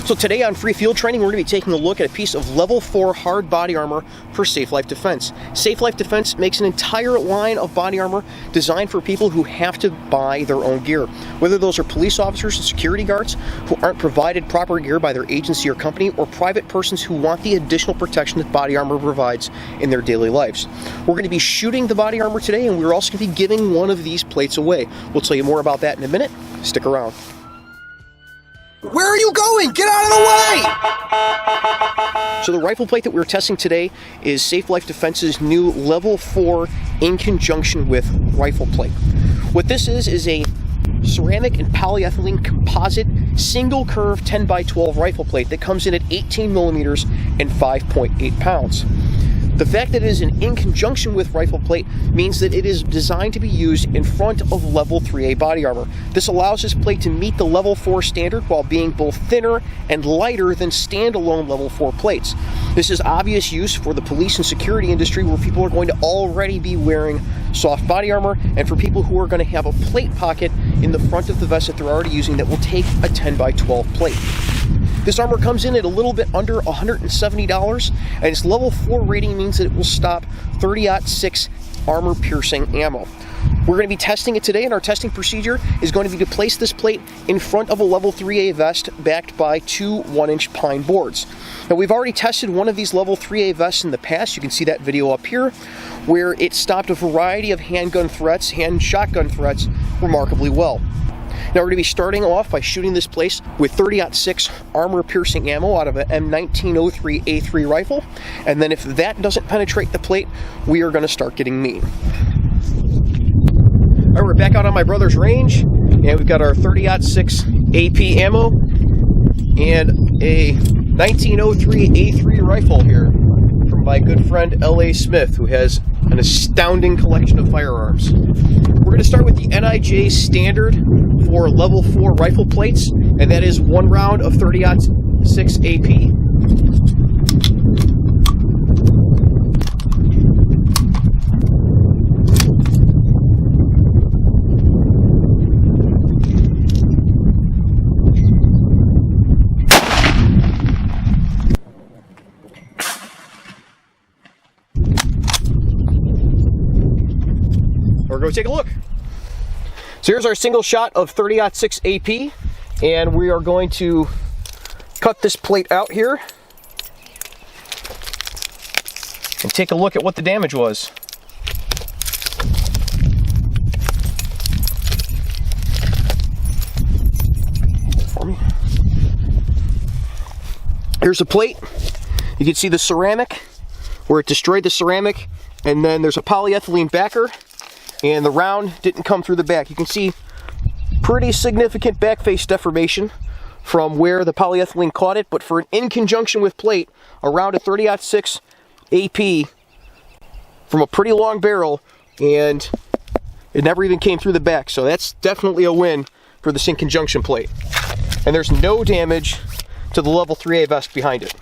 So today on Free Field Training, we're going to be taking a look at a piece of level 4 hard body armor for Safe Life Defense. Safe Life Defense makes an entire line of body armor designed for people who have to buy their own gear. Whether those are police officers and security guards who aren't provided proper gear by their agency or company, or private persons who want the additional protection that body armor provides in their daily lives. We're going to be shooting the body armor today, and we're also going to be giving one of these plates away. We'll tell you more about that in a minute. Stick around. Where are you going? Get out of the way! So the rifle plate that we're testing today is Safe Life Defense's new level 4 in conjunction with rifle plate. What this is a ceramic and polyethylene composite single curve 10x12 rifle plate that comes in at 18 millimeters and 5.8 pounds. The fact that it is in conjunction with rifle plate means that it is designed to be used in front of level 3A body armor. This allows this plate to meet the level 4 standard while being both thinner and lighter than standalone level 4 plates. This is obvious use for the police and security industry, where people are going to already be wearing soft body armor, and for people who are going to have a plate pocket in the front of the vest that they're already using that will take a 10x12 plate. This armor comes in at a little bit under $170, and its level 4 rating means that it will stop .30-06 armor-piercing ammo. We're going to be testing it today, and our testing procedure is going to be to place this plate in front of a level 3A vest backed by two 1-inch pine boards. Now, we've already tested one of these level 3A vests in the past. You can see that video up here, where it stopped a variety of handgun threats, hand shotgun threats, remarkably well. Now we're going to be starting off by shooting this place with .30-06 armor-piercing ammo out of an M1903A3 rifle, and then if that doesn't penetrate the plate, we are going to start getting mean. All right, we're back out on my brother's range, and we've got our .30-06 AP ammo and a 1903A3 rifle here from my good friend L.A. Smith, who has an astounding collection of firearms. We're going to start with the NIJ standard for level 4 rifle plates, and that is 1 round of .30-06 AP. We're going to take a look. So here's our single shot of .30-06 AP, and we are going to cut this plate out here and take a look at what the damage was. For me. Here's the plate. You can see the ceramic, where it destroyed the ceramic, and then there's a polyethylene backer, and the round didn't come through the back. You can see pretty significant back face deformation from where the polyethylene caught it, but for an in conjunction with plate, around a .30-06 AP from a pretty long barrel, and it never even came through the back. So that's definitely a win for this in conjunction plate. And there's no damage to the level 3A vest behind it.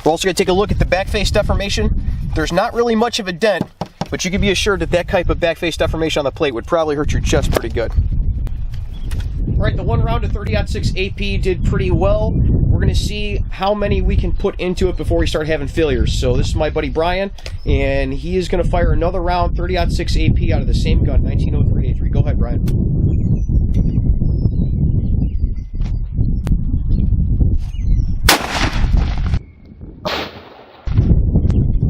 We're also going to take a look at the back face deformation. There's not really much of a dent, but you can be assured that that type of back face deformation on the plate would probably hurt your chest pretty good. All right, the 1 round of .30-06 AP did pretty well. We're going to see how many we can put into it before we start having failures. So this is my buddy Brian, and he is going to fire another round .30-06 AP out of the same gun, 1903A3. Go ahead, Brian.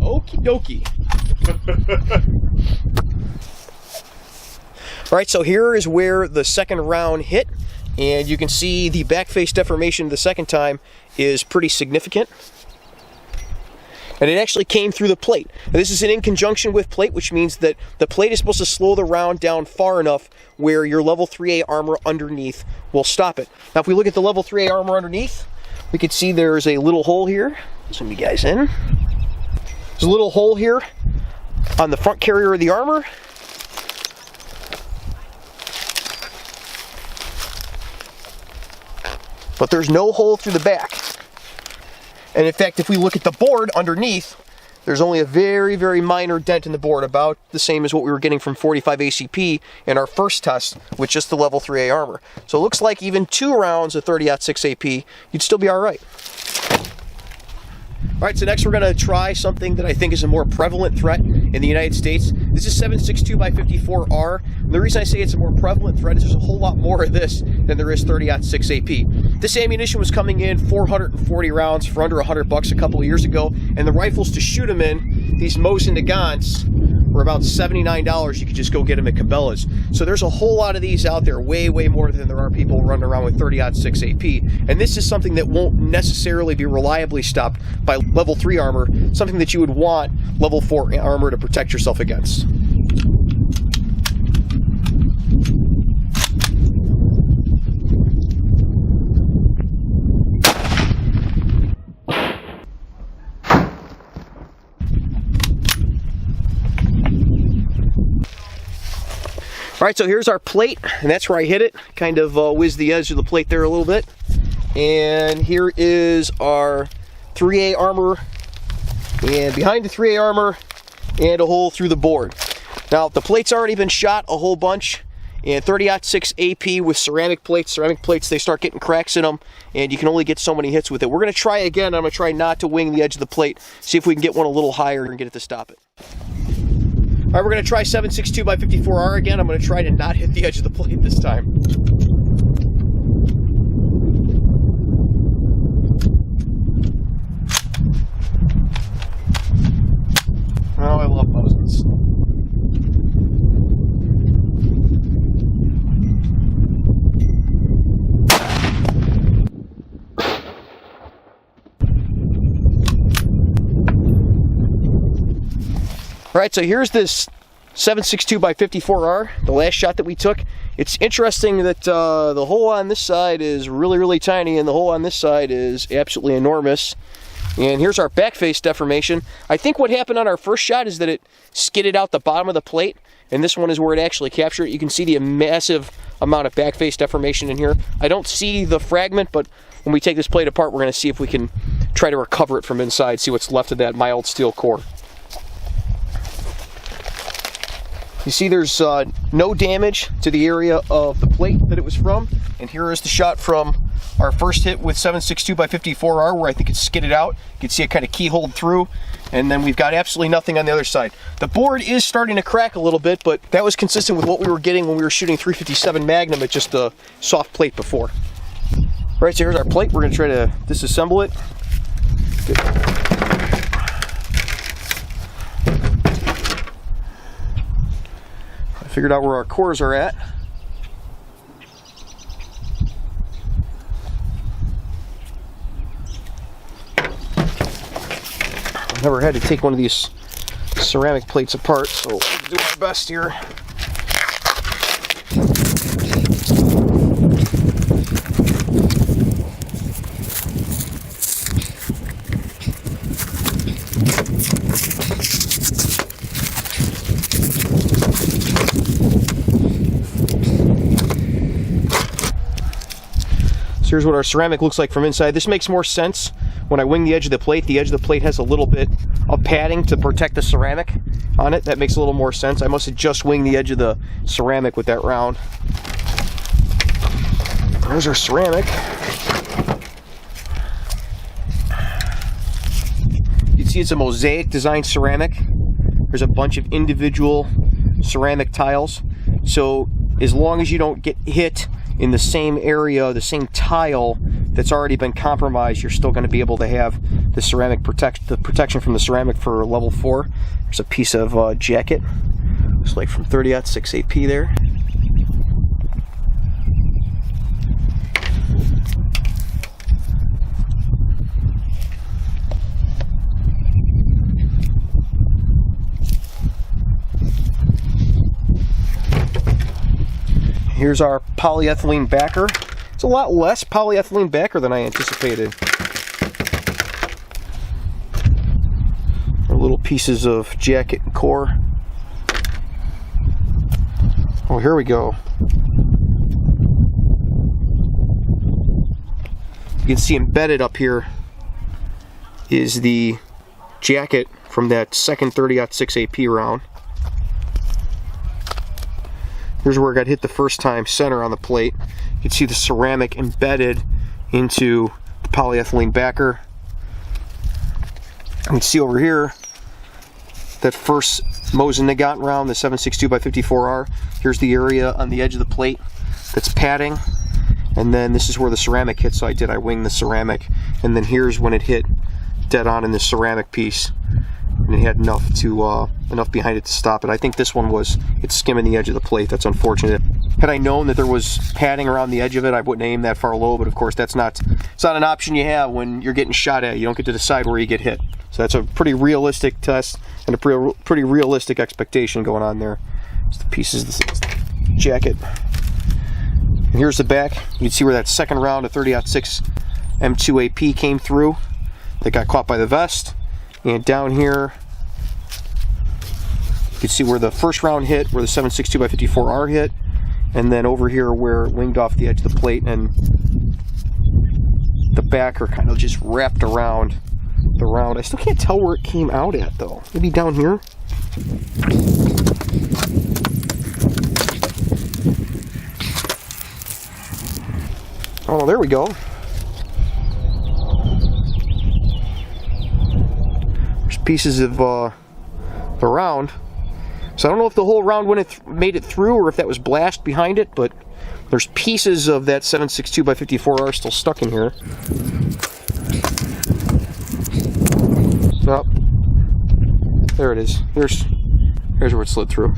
Okie dokie. Alright, so here is where the second round hit, and you can see the back face deformation the second time is pretty significant. And it actually came through the plate. Now, this is in conjunction with plate, which means that the plate is supposed to slow the round down far enough where your level 3A armor underneath will stop it. Now if we look at the level 3A armor underneath, we can see there's a little hole here. Zoom you guys in. There's a little hole here on the front carrier of the armor. But there's no hole through the back. And in fact, if we look at the board underneath, There's only a very, very minor dent in the board, about the same as what we were getting from 45 ACP in our first test with just the level 3A armor. So it looks like even 2 rounds of 30-06 AP, you'd still be all right. All right, so next we're going to try something that I think is a more prevalent threat in the United States. This is 7.62x54R. And the reason I say it's a more prevalent threat is there's a whole lot more of this than there is 30-06 AP. This ammunition was coming in 440 rounds for under $100 a couple of years ago, and the rifles to shoot them in, these Mosin Nagants, were about $79. You could just go get them at Cabela's. So there's a whole lot of these out there, way, way more than there are people running around with 30-06 AP. And this is something that won't necessarily be reliably stopped by level 3 armor, something that you would want level 4 armor to protect yourself against. All right, so here's our plate, and that's where I hit it. Kind of whizzed the edge of the plate there a little bit. And here is our 3A armor, and behind the 3A armor, and a hole through the board. Now, the plate's already been shot a whole bunch, and 30-06 AP with ceramic plates, they start getting cracks in them, and you can only get so many hits with it. We're going to try again. I'm going to try not to wing the edge of the plate, see if we can get one a little higher and get it to stop it. All right, we're going to try 7.62x54R again. I'm going to try to not hit the edge of the plate this time. Oh, I love Mosins. All right, so here's this 7.62x54R, the last shot that we took. It's interesting that the hole on this side is really, really tiny, and the hole on this side is absolutely enormous. And here's our back face deformation. I think what happened on our first shot is that it skidded out the bottom of the plate, and this one is where it actually captured it. You can see the massive amount of back face deformation in here. I don't see the fragment, but when we take this plate apart, we're going to see if we can try to recover it from inside, see what's left of that mild steel core. You see there's no damage to the area of the plate that it was from. And here is the shot from our first hit with 7.62x54R, where I think it skidded out. You can see it kind of keyholed through. And then we've got absolutely nothing on the other side. The board is starting to crack a little bit, but that was consistent with what we were getting when we were shooting 357 Magnum at just a soft plate before. All right, so here's our plate. We're going to try to disassemble it. Good. Figured out where our cores are at. I've never had to take one of these ceramic plates apart, so we'll do our best here. Here's what our ceramic looks like from inside. This makes more sense when I wing the edge of the plate. The edge of the plate has a little bit of padding to protect the ceramic on it. That makes a little more sense. I must have just winged the edge of the ceramic with that round. There's our ceramic. You can see it's a mosaic design ceramic. There's a bunch of individual ceramic tiles. So as long as you don't get hit in the same area, the same tile that's already been compromised, you're still going to be able to have the ceramic protection from the ceramic for level 4. There's a piece of jacket. Looks like from 30-06 AP there. Here's our polyethylene backer. It's a lot less polyethylene backer than I anticipated. Our little pieces of jacket and core. Oh, here we go. You can see embedded up here is the jacket from that second 30-06 AP round. Here's where it got hit the first time, center on the plate. You can see the ceramic embedded into the polyethylene backer. You can see over here that first Mosin Nagant round, the 7.62x54R. Here's the area on the edge of the plate that's padding, and then this is where the ceramic hit, so I winged the ceramic, and then here's when it hit dead on in the ceramic piece, and it had enough behind it to stop it. I think this one it's skimming the edge of the plate. That's unfortunate. Had I known that there was padding around the edge of it, I wouldn't aim that far low, but of course it's not an option you have when you're getting shot at. You don't get to decide where you get hit. So that's a pretty realistic test and a pretty realistic expectation going on there. It's the pieces of the jacket. And here's the back. You can see where that second round of 30-06 M2 AP came through. That got caught by the vest. And down here, you can see where the first round hit, where the 7.62x54R hit. And then over here where it winged off the edge of the plate and the backer kind of just wrapped around the round. I still can't tell where it came out at though. Maybe down here? Oh, there we go. There's pieces of the round. So I don't know if the whole round made it through or if that was blast behind it, but there's pieces of that 7.62x54R still stuck in here. Oh, there it is. Here's where it slid through.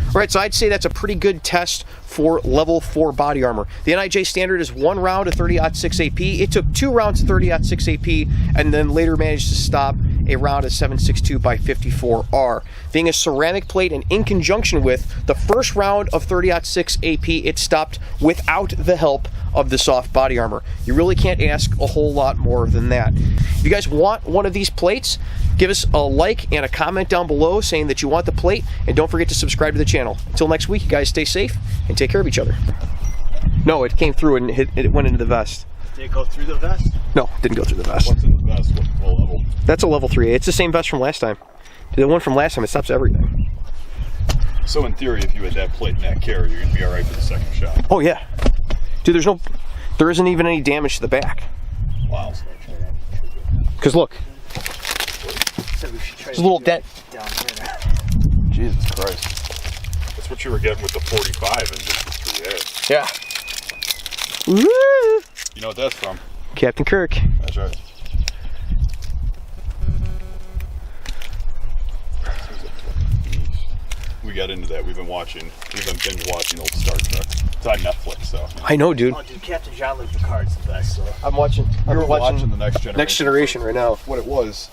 Alright, so I'd say that's a pretty good test for level 4 body armor. The NIJ standard is 1 round of 30-06 AP. It took 2 rounds of 30-06 AP and then later managed to stop a round of 7.62x54R. Being a ceramic plate and in conjunction with the first round of 30-06 AP, it stopped without the help of the soft body armor. You really can't ask a whole lot more than that. If you guys want one of these plates, give us a like and a comment down below saying that you want the plate, and don't forget to subscribe to the channel. Until next week, you guys stay safe and take care of each other. No, it came through and it went into the vest. Did it go through the vest? No, it didn't go through the vest. What's in the vest? What level? That's a level 3A. It's the same vest from last time. The one from last time, it stops everything. So in theory, if you had that plate and that carrier, you're gonna be all right for the second shot. Oh yeah, dude. There isn't even any damage to the back. Wow. Because look, So we should try there's a little dent. down here. Jesus Christ. That's what you were getting with the 45 and just the 3A. Yeah. Woo! You know what that's from? Captain Kirk. That's right. We got into that. We've been binge watching old Star Trek. It's on Netflix, so. I know, dude. Oh, dude, Captain Jean-Luc Picard's the best. So. I'm watching. You're watching the Next Generation. Next Generation right now. What it was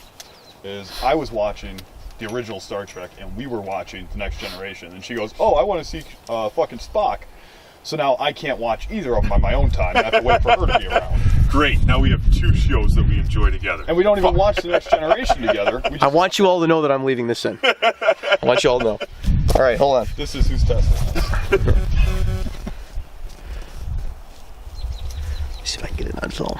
is I was watching the original Star Trek and we were watching the Next Generation, and she goes, "Oh, I want to see fucking Spock." So now I can't watch either of them on my own time. I have to wait for her to be around. Great. Now we have 2 shows that we enjoy together. And we don't even watch the Next Generation together. We just, I want you all to know that I'm leaving this in. I want you all to know. All right, hold on. this is who's testing us. See if I can get it on film.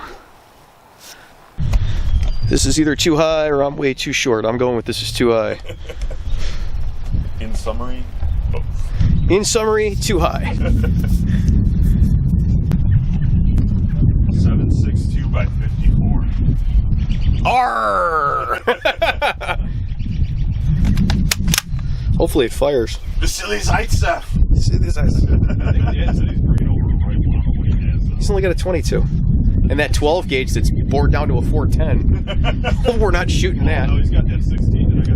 This is either too high or I'm way too short. I'm going with this is too high. In summary, both. In summary, too high. 7.62x54. Arr! Hopefully it fires. Vasily Zaitsev. He's He's only got a 22. And that 12 gauge that's bored down to a 410. We're not shooting that. No, he's got that 16 and I got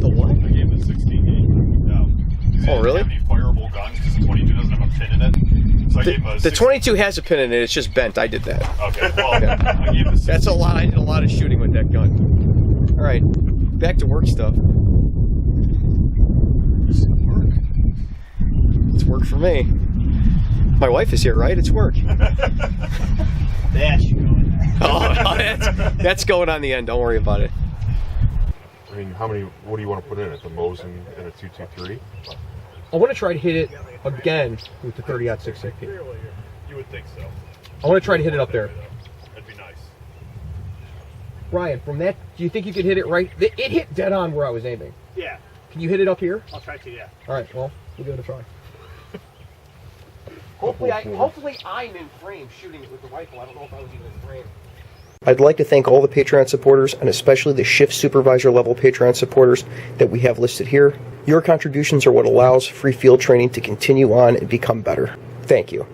The what? I gave him the 16 gauge. No. Oh, really? Does he have any fireable guns? Because the 22 doesn't have a pin in it. So I gave him a The 22 has a pin in it, it's just bent. I did that. Okay, well, I gave him the 16. That's a lot. I did a lot of shooting with that gun. All right, back to work stuff. It's work for me. My wife is here, right? It's work. That should go in there. Oh, that's going on the end. Don't worry about it. I mean, what do you want to put in it? The Mosin and a 223? I want to try to hit it again with the 30-06 AP. You would think so. I want to try to hit it up there. That'd be nice. Ryan, from that, do you think you could hit it right? It hit dead on where I was aiming. Yeah, Can you hit it up here? I'll try to, yeah. All right, well, we'll give it a try. Hopefully I'm in frame shooting it with the rifle. I don't know if I was even in frame. I'd like to thank all the Patreon supporters, and especially the shift supervisor level Patreon supporters that we have listed here. Your contributions are what allows free field training to continue on and become better. Thank you.